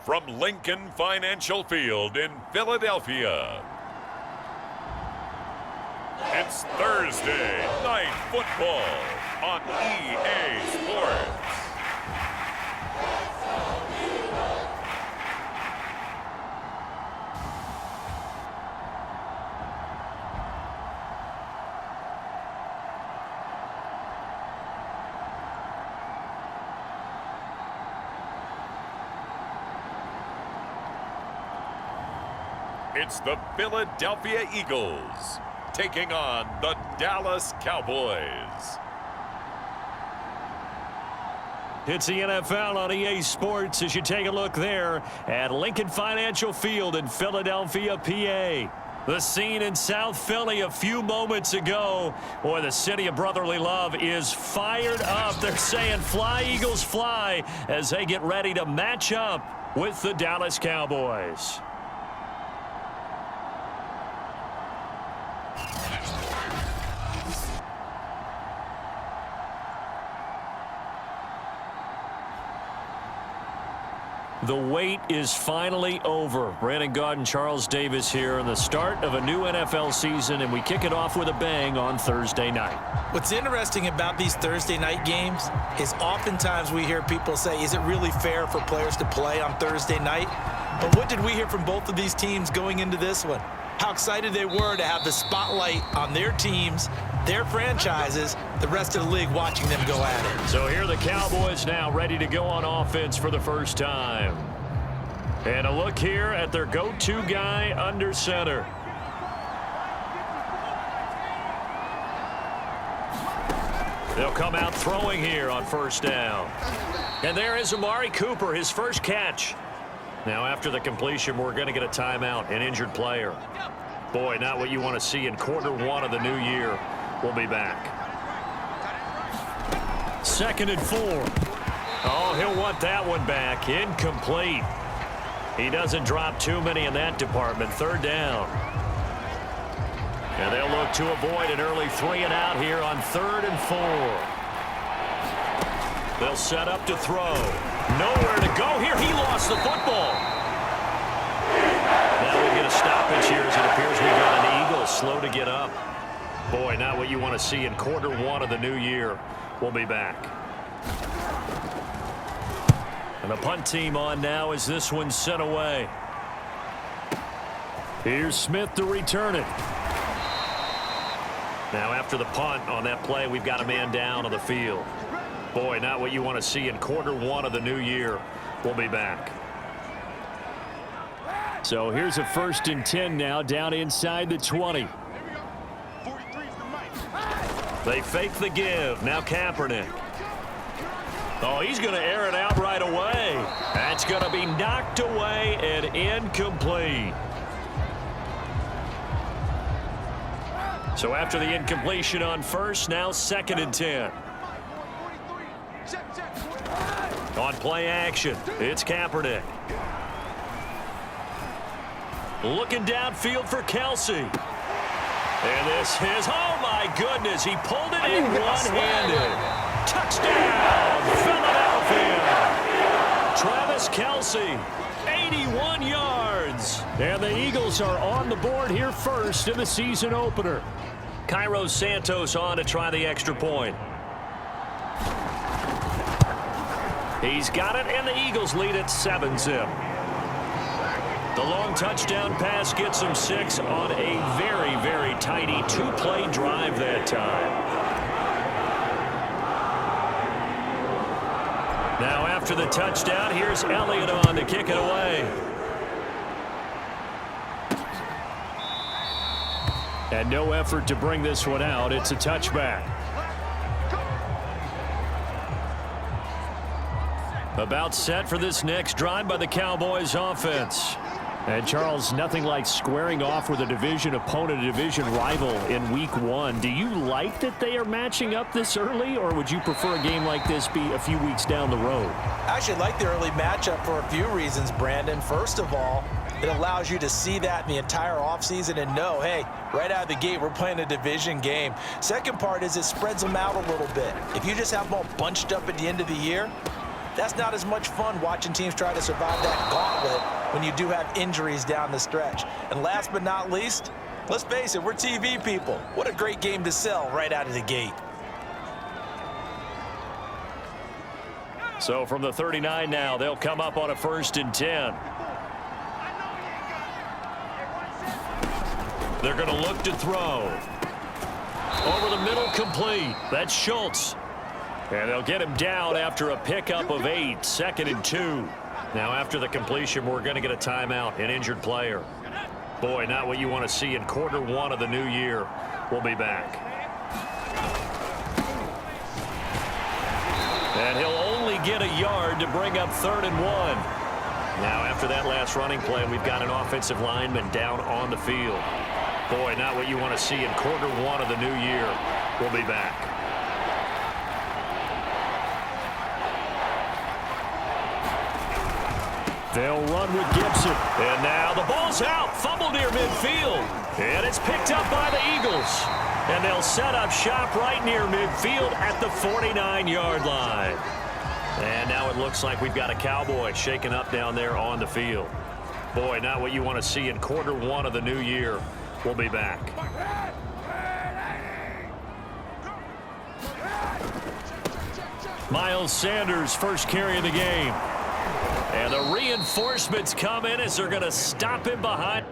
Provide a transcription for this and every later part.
from Lincoln Financial Field in Philadelphia. It's Thursday Night Football on EA Sports. It's the Philadelphia Eagles taking on the Dallas Cowboys. It's the NFL on EA Sports as you take a look there at Lincoln Financial Field in Philadelphia, PA. The scene in South Philly a few moments ago. Boy, the city of brotherly love is fired up. They're saying fly, Eagles, fly as they get ready to match up with the Dallas Cowboys. The wait is finally over. Brandon Gaud and Charles Davis here in the start of a new NFL season, and we kick it off with a bang on Thursday night. What's interesting about these Thursday night games is oftentimes we hear people say, is it really fair for players to play on Thursday night? But what did we hear from both of these teams going into this one? How excited they were to have the spotlight on their teams, their franchises, the rest of the league watching them go at it. So here are the Cowboys now ready to go on offense for the first time. And a look here at their go-to guy under center. They'll come out throwing here on first down. And there is Amari Cooper, his first catch. Now after the completion, we're going to get a timeout, an injured player. Boy, not what you want to see in quarter one of the new year. We'll be back. 2nd and 4. Oh, he'll want that one back. Incomplete. He doesn't drop too many in that department. 3rd down. And they'll look to avoid an early 3 and out here on 3rd and 4. They'll set up to throw. Nowhere to go here. He lost the football. Now we get a stoppage here as it appears we got an Eagle slow to get up. Boy, not what you want to see in quarter one of the new year. We'll be back. And the punt team on now as this one's sent away. Here's Smith to return it. Now after the punt on that play, we've got a man down on the field. Boy, not what you want to see in quarter one of the new year. We'll be back. So here's a 1st and 10 now down inside the 20. They fake the give. Now Kaepernick. Oh, he's going to air it out right away. That's going to be knocked away and incomplete. So after the incompletion on first, now 2nd and 10. On play action, it's Kaepernick. Looking downfield for Kelsey. And this is, oh my goodness, he pulled it in one-handed. Touchdown, Philadelphia. Travis Kelsey, 81 yards. And the Eagles are on the board here first in the season opener. Cairo Santos on to try the extra point. He's got it, and the Eagles lead at 7-zip. The long touchdown pass gets them 6 on a very, very tidy 2-play drive that time. Now after the touchdown, here's Elliott on to kick it away. And no effort to bring this one out. It's a touchback. About set for this next drive by the Cowboys offense. And Charles, nothing like squaring off with a division opponent, a division rival in week 1. Do you like that they are matching up this early, or would you prefer a game like this be a few weeks down the road? I actually like the early matchup for a few reasons, Brandon. First of all, it allows you to see that in the entire offseason and know, hey, right out of the gate, we're playing a division game. Second part is it spreads them out a little bit. If you just have them all bunched up at the end of the year, That's not as much fun watching teams try to survive that gauntlet when you do have injuries down the stretch. And last but not least, let's face it, we're TV people. What a great game to sell right out of the gate. So from the 39 now, they'll come up on a 1st and 10. They're going to look to throw. Over the middle, complete. That's Schultz. And they'll get him down after a pickup of 8, 2nd and 2. Now after the completion, we're going to get a timeout, an injured player. Boy, not what you want to see in quarter 1 of the new year. We'll be back. And he'll only get a yard to bring up 3rd and 1. Now after that last running play, we've got an offensive lineman down on the field. Boy, not what you want to see in quarter 1 of the new year. We'll be back. They'll run with Gibson. And now the ball's out. Fumble near midfield. And it's picked up by the Eagles. And they'll set up shop right near midfield at the 49-yard line. And now it looks like we've got a Cowboy shaken up down there on the field. Boy, not what you want to see in quarter 1 of the new year. We'll be back. Miles Sanders, first carry of the game. And the reinforcements come in as they're going to stop him behind.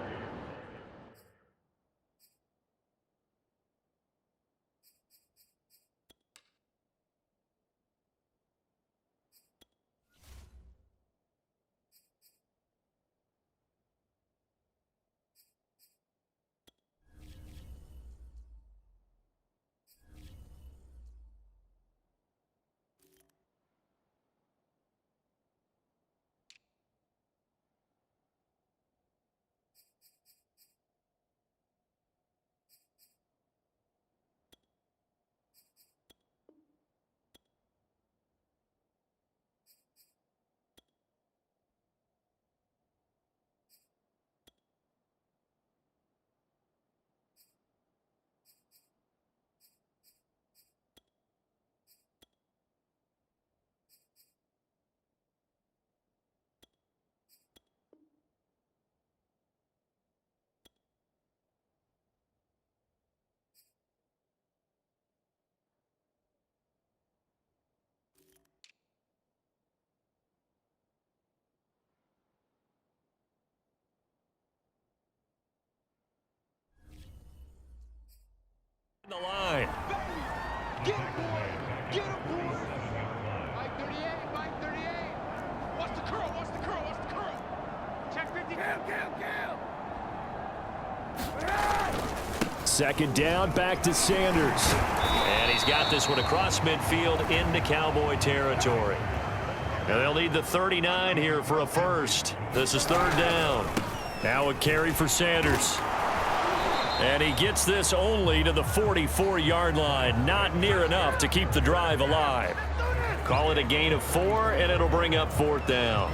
The line. Get him, boy. Get him, boy. 538, 538. What's the curl? What's the curl? What's the curl? Check 50. Kill. Second down, back to Sanders. And he's got this one across midfield into Cowboy territory. And they'll need the 39 here for a first. This is 3rd down. Now a carry for Sanders. And he gets this only to the 44-yard line. Not near enough to keep the drive alive. Call it a gain of 4, and it'll bring up 4th down.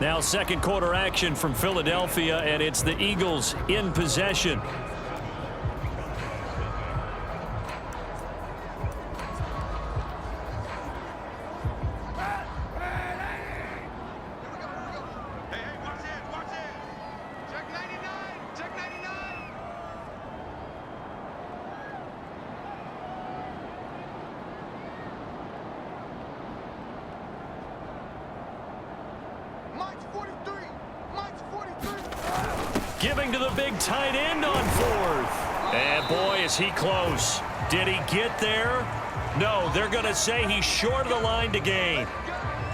Now second quarter action from Philadelphia, and it's the Eagles in possession. Giving to the big tight end on 4th. And boy, is he close. Did he get there? No, they're going to say he's short of the line to gain.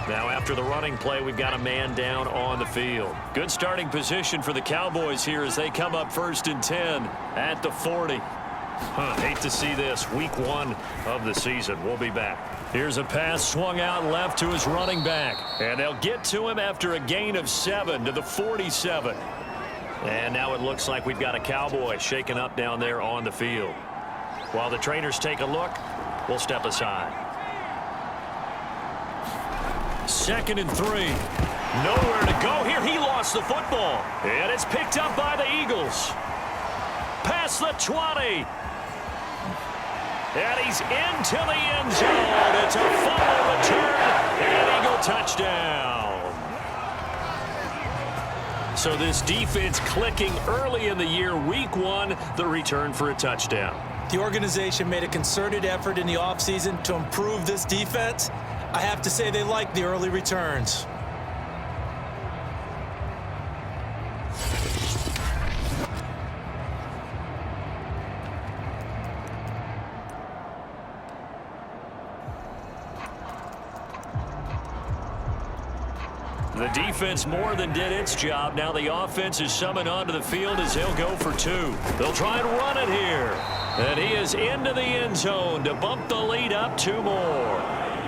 Now after the running play, we've got a man down on the field. Good starting position for the Cowboys here as they come up 1st and 10 at the 40. Hate to see this. Week 1 of the season. We'll be back. Here's a pass swung out left to his running back. And they'll get to him after a gain of 7 to the 47. And now it looks like we've got a Cowboy shaken up down there on the field. While the trainers take a look, we'll step aside. 2nd and 3. Nowhere to go here. He lost the football. And it's picked up by the Eagles. Past the 20. And he's into the end zone. It's a fumble return and an Eagle touchdown. So this defense clicking early in the year. Week 1, the return for a touchdown. The organization made a concerted effort in the offseason to improve this defense. I have to say they like the early returns. The defense more than did its job. Now the offense is summoned onto the field as they'll go for 2. They'll try and run it here. And he is into the end zone to bump the lead up 2 more.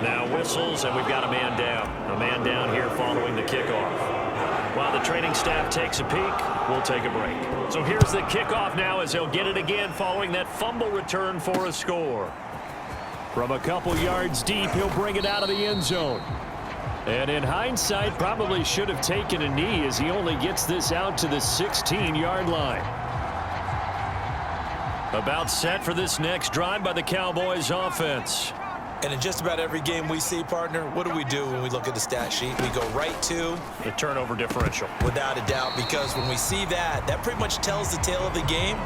Now whistles, and we've got a man down. A man down here following the kickoff. While the training staff takes a peek, we'll take a break. So here's the kickoff now as they'll get it again following that fumble return for a score. From a couple yards deep, he'll bring it out of the end zone. And in hindsight, probably should have taken a knee as he only gets this out to the 16-yard line. About set for this next drive by the Cowboys offense. And in just about every game we see, partner, what do when we look at the stat sheet? We go right to the turnover differential. Without a doubt, because when we see that, that pretty much tells the tale of the game.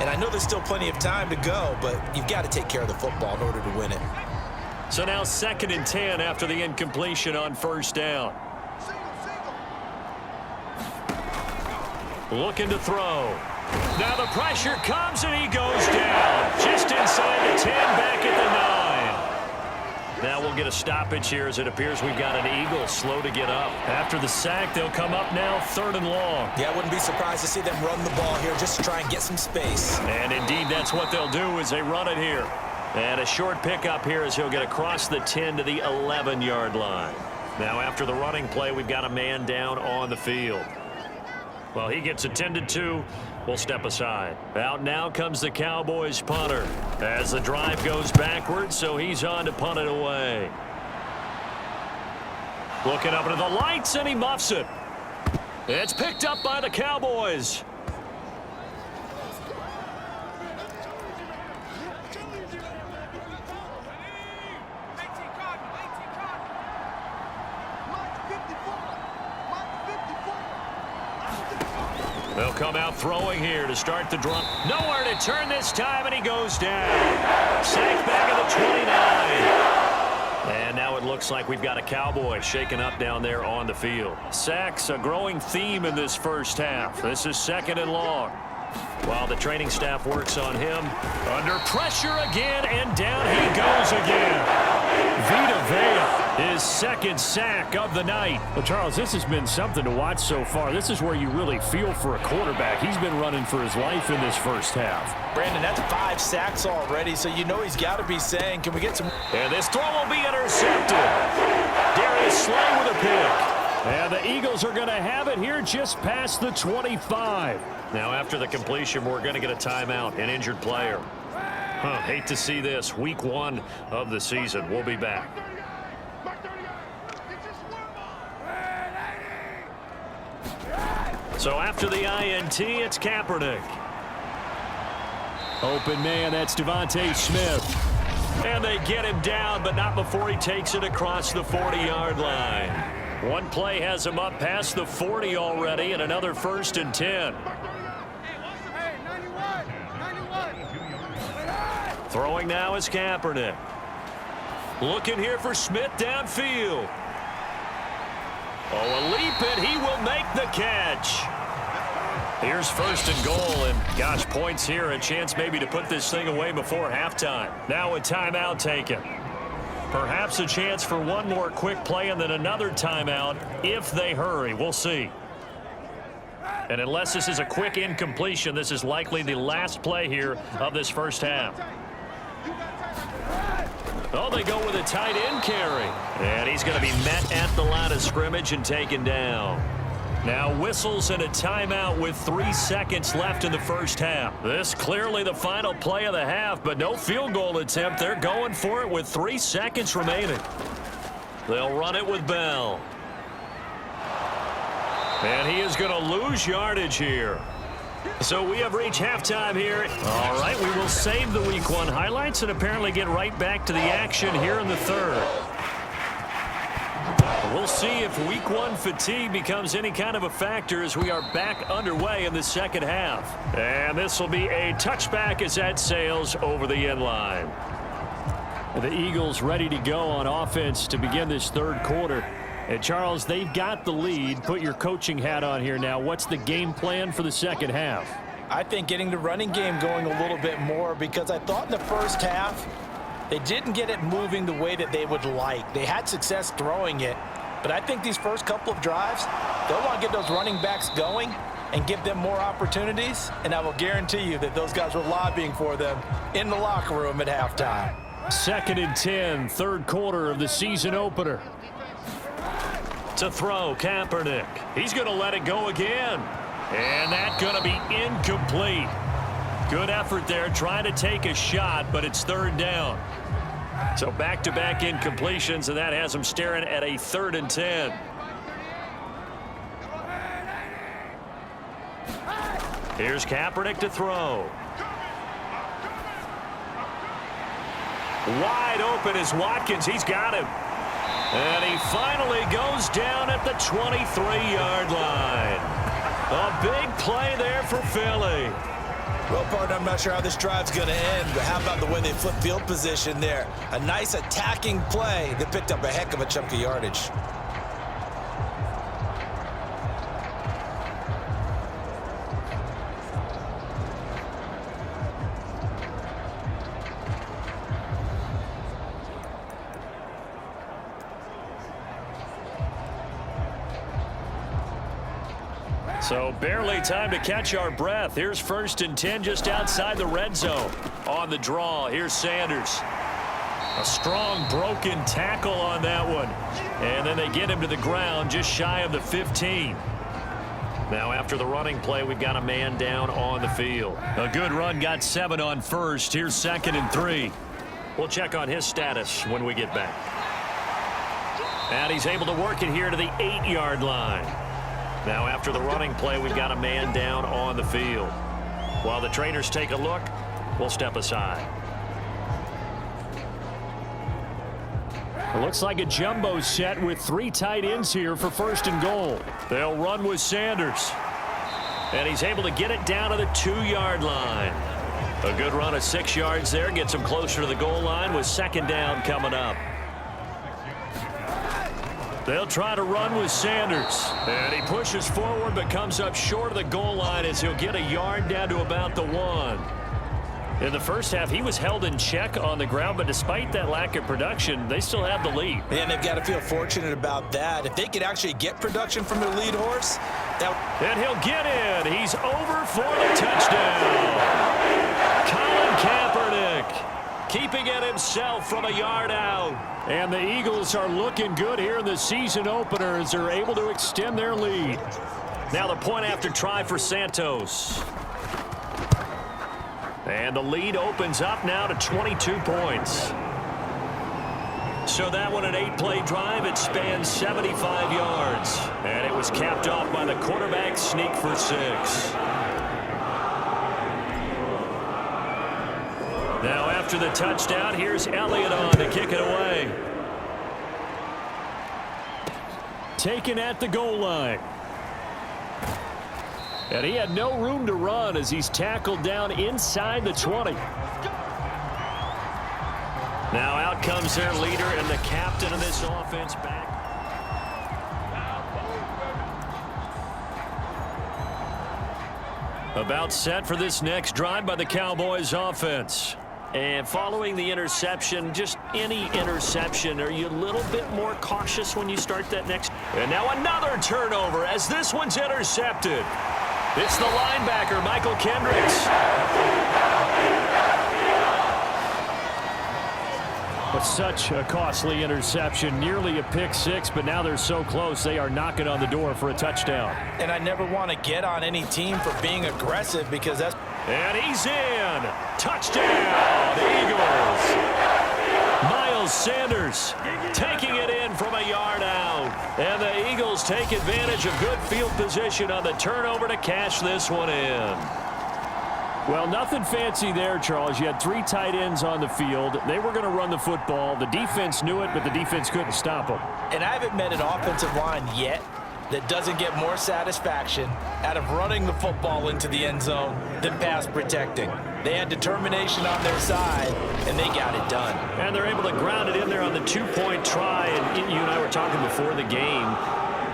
And I know there's still plenty of time to go, but you've got to take care of the football in order to win it. So now 2nd and 10 after the incompletion on 1st down. Looking to throw. Now the pressure comes and he goes down. Just inside the 10, back at the 9. Now we'll get a stoppage here as it appears we've got an Eagle slow to get up. After the sack, they'll come up now 3rd and long. Yeah, I wouldn't be surprised to see them run the ball here just to try and get some space. And indeed, that's what they'll do as they run it here. And a short pickup here as he'll get across the 10 to the 11-yard line. Now after the running play, we've got a man down on the field. Well, he gets attended to. We'll step aside. Out now comes the Cowboys punter as the drive goes backwards, so he's on to punt it away. Looking up into the lights, and he muffs it. It's picked up by the Cowboys. They'll come out throwing here to start the drive. Nowhere to turn this time, and he goes down. Sacked back at the 29. And now it looks like we've got a Cowboy shaken up down there on the field. Sacks, a growing theme in this first half. This is 2nd and long. While the training staff works on him. Under pressure again, and down he goes again. Vita Vea, his 2nd sack of the night. Well, Charles, this has been something to watch so far. This is where you really feel for a quarterback. He's been running for his life in this first half. Brandon, that's 5 sacks already, so you know he's got to be saying, can we get some... And this throw will be intercepted. Darius Slay with a pick. And the Eagles are going to have it here just past the 25. Now, after the completion, we're going to get a timeout, an injured player. Hate to see this. Week 1 of the season. We'll be back. So after the INT, it's Kaepernick. Open man, that's Devontae Smith. And they get him down, but not before he takes it across the 40-yard line. One play has him up past the 40 already, and another 1st and 10. Throwing now is Kaepernick. Looking here for Smith downfield. Oh, a leap, and he will make the catch. Here's 1st and goal, and gosh, points here. A chance maybe to put this thing away before halftime. Now a timeout taken. Perhaps a chance for one more quick play and then another timeout if they hurry. We'll see. And unless this is a quick incompletion, this is likely the last play here of this first half. Oh, they go with a tight end carry. And he's going to be met at the line of scrimmage and taken down. Now whistles and a timeout with 3 seconds left in the first half. This clearly the final play of the half, but no field goal attempt. They're going for it with 3 seconds remaining. They'll run it with Bell. And he is going to lose yardage here. So we have reached halftime here. All right, we will save the Week 1 highlights and apparently get right back to the action here in the third. We'll see if Week 1 fatigue becomes any kind of a factor as we are back underway in the second half. And this will be a touchback as that sails over the end line. The Eagles ready to go on offense to begin this third quarter. And Charles, they've got the lead. Put your coaching hat on here now. What's the game plan for the second half? I think getting the running game going a little bit more, because I thought in the first half they didn't get it moving the way that they would like. They had success throwing it, but I think these first couple of drives, they'll want to get those running backs going and give them more opportunities, and I will guarantee you that those guys were lobbying for them in the locker room at halftime. 2nd and 10, third quarter of the season opener. To throw, Kaepernick. He's going to let it go again. And that's going to be incomplete. Good effort there trying to take a shot, but it's third down. So back-to-back incompletions, and that has him staring at a 3rd and 10. Here's Kaepernick to throw. Wide open is Watkins. He's got him. And he finally goes down at the 23-yard line. A big play there for Philly. Well, partner, I'm not sure how this drive's going to end, but how about the way they flip field position there? A nice attacking play that picked up a heck of a chunk of yardage. So barely time to catch our breath. Here's 1st and 10 just outside the red zone. On the draw, here's Sanders. A strong broken tackle on that one. And then they get him to the ground just shy of the 15. Now after the running play, we've got a man down on the field. A good run, got 7 on first. Here's 2nd and 3. We'll check on his status when we get back. And he's able to work it here to the 8-yard line. Now after the running play, we've got a man down on the field. While the trainers take a look, we'll step aside. It looks like a jumbo set with 3 tight ends here for 1st and goal. They'll run with Sanders. And he's able to get it down to the 2-yard line. A good run of 6 yards there gets him closer to the goal line with 2nd down coming up. They'll try to run with Sanders. And he pushes forward but comes up short of the goal line as he'll get a yard down to about the 1. In the first half, he was held in check on the ground, but despite that lack of production, they still have the lead. And they've got to feel fortunate about that. If they could actually get production from their lead horse, and he'll get in. He's over for the touchdown. Colin Kaepernick keeping it himself from a yard out. And the Eagles are looking good here in the season opener as they're able to extend their lead. Now the point after try for Santos. And the lead opens up now to 22 points. So that one an 8-play drive. It spans 75 yards. And it was capped off by the quarterback sneak for 6. Now after the touchdown, here's Elliott on to kick it away. Taken at the goal line. And he had no room to run as he's tackled down inside the 20. Now out comes their leader and the captain of this offense back. About set for this next drive by the Cowboys offense. And following the interception, just any interception, are you a little bit more cautious when you start that next? And now another turnover as this one's intercepted. It's the linebacker, Michael Kendricks. But such a costly interception, nearly a pick 6, but now they're so close they are knocking on the door for a touchdown. And I never want to get on any team for being aggressive because that's... And he's in. Touchdown, Eagles. Miles Miles Sanders taking it in from a yard out. And the Eagles take advantage of good field position on the turnover to cash this one in. Well, nothing fancy there, Charles. You had 3 tight ends on the field. They were going to run the football. The defense knew it, but the defense couldn't stop them. And I haven't met an offensive line yet that doesn't get more satisfaction out of running the football into the end zone than pass protecting. They had determination on their side, and they got it done. And they're able to ground it in there on the 2-point try. And you and I were talking before the game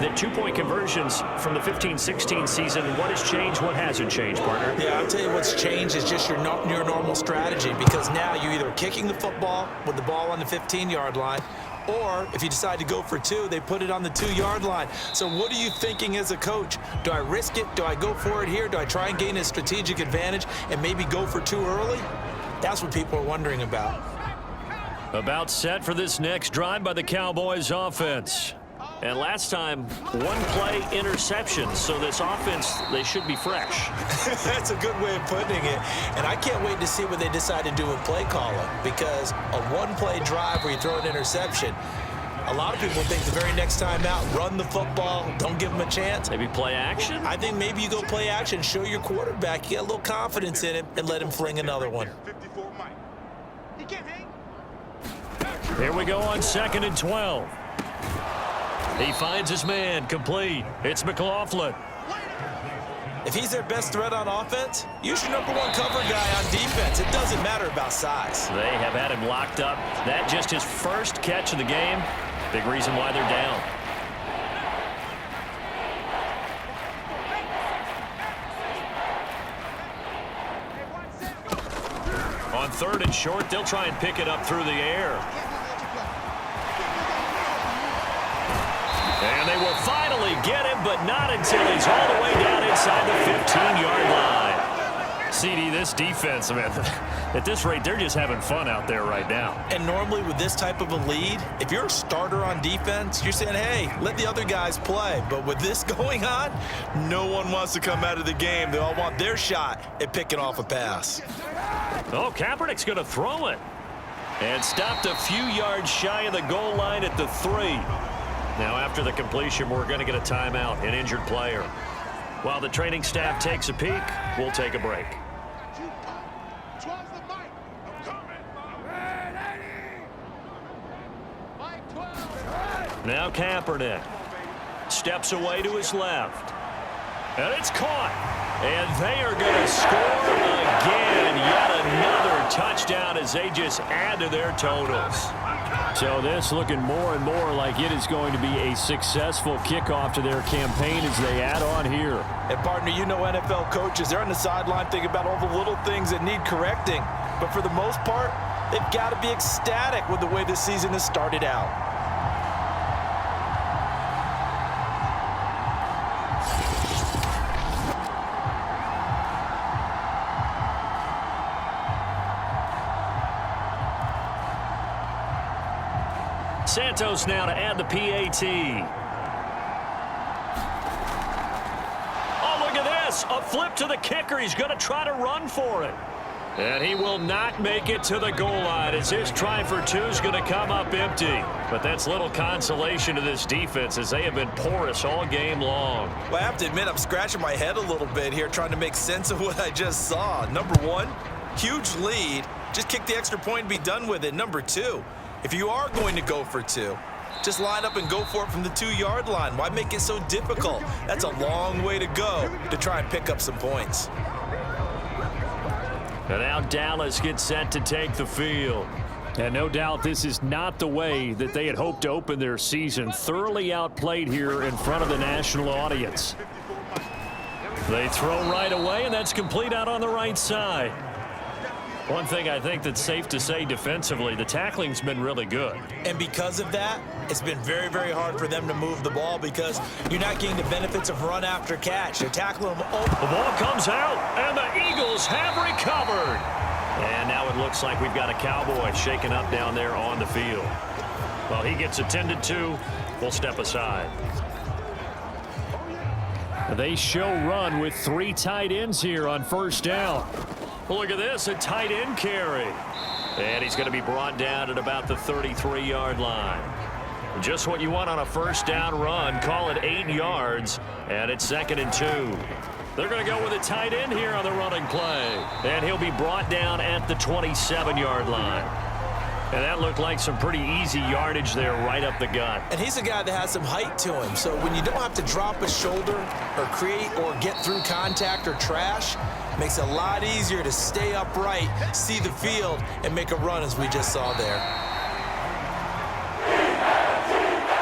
that 2-point conversions from the 15-16 season, what has changed, what hasn't changed, partner? Yeah, I'll tell you what's changed is just your normal strategy, because now you're either kicking the football with the ball on the 15-yard line, or if you decide to go for 2, they put it on the 2-yard line. So what are you thinking as a coach? Do I risk it? Do I go for it here? Do I try and gain a strategic advantage and maybe go for 2 early? That's what people are wondering about. About set for this next drive by the Cowboys offense. And last time, 1-play interception. So this offense, they should be fresh. That's a good way of putting it. And I can't wait to see what they decide to do with play calling, because a 1-play drive where you throw an interception, a lot of people think the very next time out, run the football, don't give them a chance. Maybe play action? I think maybe you go play action, show your quarterback, you get a little confidence in him, and let him fling another one. Here we go on 2nd and 12. He finds his man, complete. It's McLaughlin. If he's their best threat on offense, use your #1 cover guy on defense. It doesn't matter about size. They have had him locked up. That just his first catch of the game. Big reason why they're down. On 3rd and short, they'll try and pick it up through the air. And they will finally get him, but not until he's all the way down inside the 15-yard line. CD, this defense, man, at this rate, they're just having fun out there right now. And normally with this type of a lead, if you're a starter on defense, you're saying, hey, let the other guys play. But with this going on, no one wants to come out of the game. They all want their shot at picking off a pass. Oh, Kaepernick's going to throw it. And stopped a few yards shy of the goal line at the 3. Now, after the completion, we're going to get a timeout, an injured player. While the training staff takes a peek, we'll take a break. Now Kaepernick steps away to his left. And it's caught. And they are going to score again. Yet another touchdown as they just add to their totals. So this looking more and more like it is going to be a successful kickoff to their campaign as they add on here. And partner, you know NFL coaches, they're on the sideline thinking about all the little things that need correcting. But for the most part, they've got to be ecstatic with the way this season has started out. Santos now to add the PAT. Oh, look at this. A flip to the kicker. He's going to try to run for it. And he will not make it to the goal line as his try for 2 is going to come up empty. But that's little consolation to this defense as they have been porous all game long. Well, I have to admit, I'm scratching my head a little bit here trying to make sense of what I just saw. Number 1, huge lead. Just kick the extra point and be done with it. Number 2, if you are going to go for 2, just line up and go for it from the 2-yard line. Why make it so difficult? That's a long way to go to try and pick up some points. And now Dallas gets set to take the field. And no doubt this is not the way that they had hoped to open their season. Thoroughly outplayed here in front of the national audience. They throw right away, and that's complete out on the right side. One thing I think that's safe to say defensively, the tackling's been really good. And because of that, it's been very, very hard for them to move the ball because you're not getting the benefits of run after catch. They're tackling them open. The ball comes out, and the Eagles have recovered. And now it looks like we've got a Cowboy shaken up down there on the field. Well, he gets attended to. We'll step aside. They show run with 3 tight ends here on 1st down. Well, look at this, a tight end carry. And he's going to be brought down at about the 33-yard line. Just what you want on a first down run. Call it 8 yards, and it's 2nd and 2. They're going to go with a tight end here on the running play. And he'll be brought down at the 27-yard line. And that looked like some pretty easy yardage there right up the gut. And he's a guy that has some height to him. So when you don't have to drop a shoulder or create or get through contact or trash, it makes it a lot easier to stay upright, see the field, and make a run as we just saw there.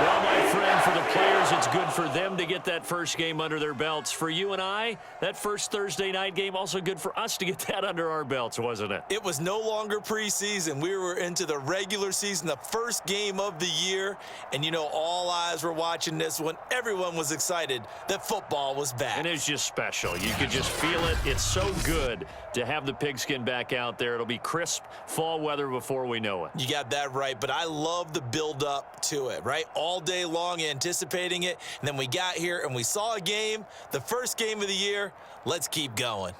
Well, my friend, for the players, it's good for them to get that first game under their belts. For you and I, that first Thursday night game, also good for us to get that under our belts, wasn't it? It was no longer preseason. We were into the regular season, the first game of the year. And, you know, all eyes were watching this one. Everyone was excited that football was back. And it's just special. You could just feel it. It's so good to have the pigskin back out there. It'll be crisp fall weather before we know it. You got that right, but I love the build-up to it, right? All day long anticipating it, and then we got here and we saw a game, the first game of the year. Let's keep going.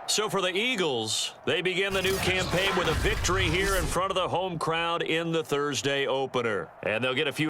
So for the Eagles, they begin the new campaign with a victory here in front of the home crowd in the Thursday opener. And they'll get a few